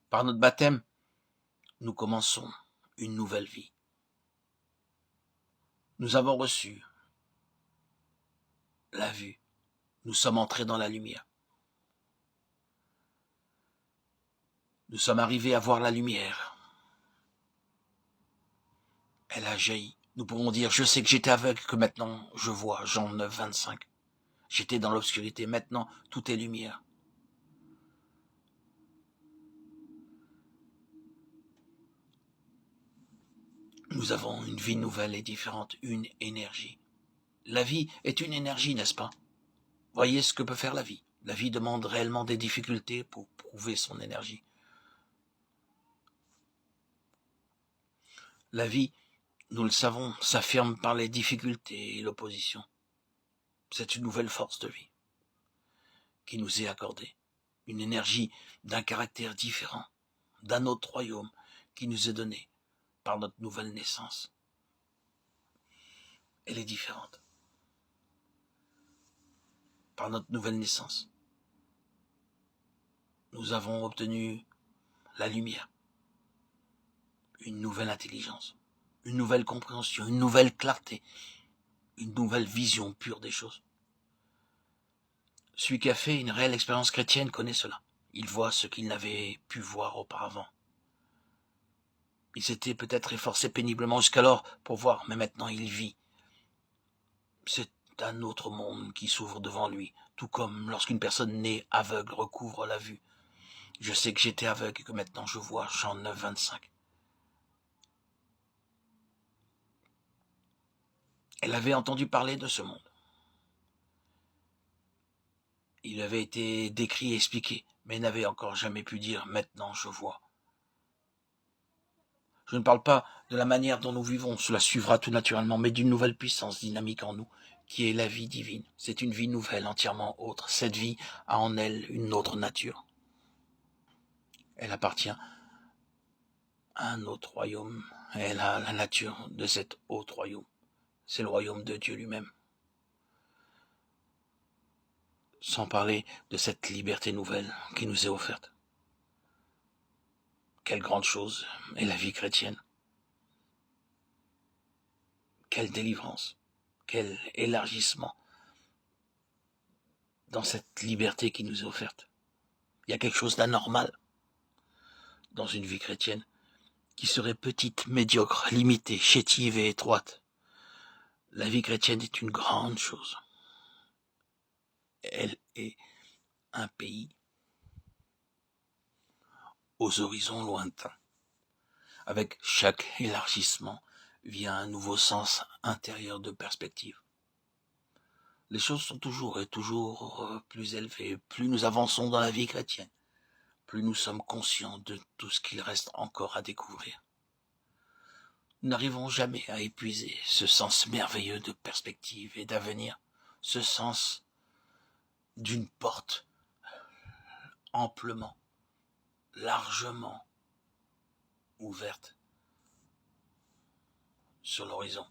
Par notre baptême, nous commençons une nouvelle vie. Nous avons reçu la vue. Nous sommes entrés dans la lumière. Nous sommes arrivés à voir la lumière. Elle a jailli. Nous pouvons dire, je sais que j'étais aveugle, que maintenant je vois. Jean 9, 25. J'étais dans l'obscurité, maintenant tout est lumière. Nous avons une vie nouvelle et différente, une énergie. La vie est une énergie, n'est-ce pas? Voyez ce que peut faire la vie. La vie demande réellement des difficultés pour prouver son énergie. La vie, nous le savons, s'affirme par les difficultés et l'opposition. C'est une nouvelle force de vie qui nous est accordée. Une énergie d'un caractère différent, d'un autre royaume qui nous est donné par notre nouvelle naissance. Elle est différente. Par notre nouvelle naissance, nous avons obtenu la lumière, une nouvelle intelligence, une nouvelle compréhension, une nouvelle clarté, une nouvelle vision pure des choses. Celui qui a fait une réelle expérience chrétienne connaît cela. Il voit ce qu'il n'avait pu voir auparavant. Il s'était peut-être efforcé péniblement jusqu'alors pour voir, mais maintenant il vit. C'est un autre monde qui s'ouvre devant lui, tout comme lorsqu'une personne née aveugle recouvre la vue. Je sais que j'étais aveugle et que maintenant je vois, Jean 9, 25. Elle avait entendu parler de ce monde. Il avait été décrit et expliqué, mais n'avait encore jamais pu dire « maintenant je vois ». Je ne parle pas de la manière dont nous vivons, cela suivra tout naturellement, mais d'une nouvelle puissance dynamique en nous, qui est la vie divine. C'est une vie nouvelle, entièrement autre. Cette vie a en elle une autre nature. Elle appartient à un autre royaume. Elle a la nature de cet autre royaume. C'est le royaume de Dieu lui-même. Sans parler de cette liberté nouvelle qui nous est offerte. Quelle grande chose est la vie chrétienne. Quelle délivrance, quel élargissement dans cette liberté qui nous est offerte. Il y a quelque chose d'anormal dans une vie chrétienne qui serait petite, médiocre, limitée, chétive et étroite. La vie chrétienne est une grande chose. Elle est un pays aux horizons lointains. Avec chaque élargissement vient un nouveau sens intérieur de perspective. Les choses sont toujours plus élevées. Plus nous avançons dans la vie chrétienne, plus nous sommes conscients de tout ce qu'il reste encore à découvrir. Nous n'arrivons jamais à épuiser ce sens merveilleux de perspective et d'avenir, ce sens d'une porte amplement, largement ouverte sur l'horizon.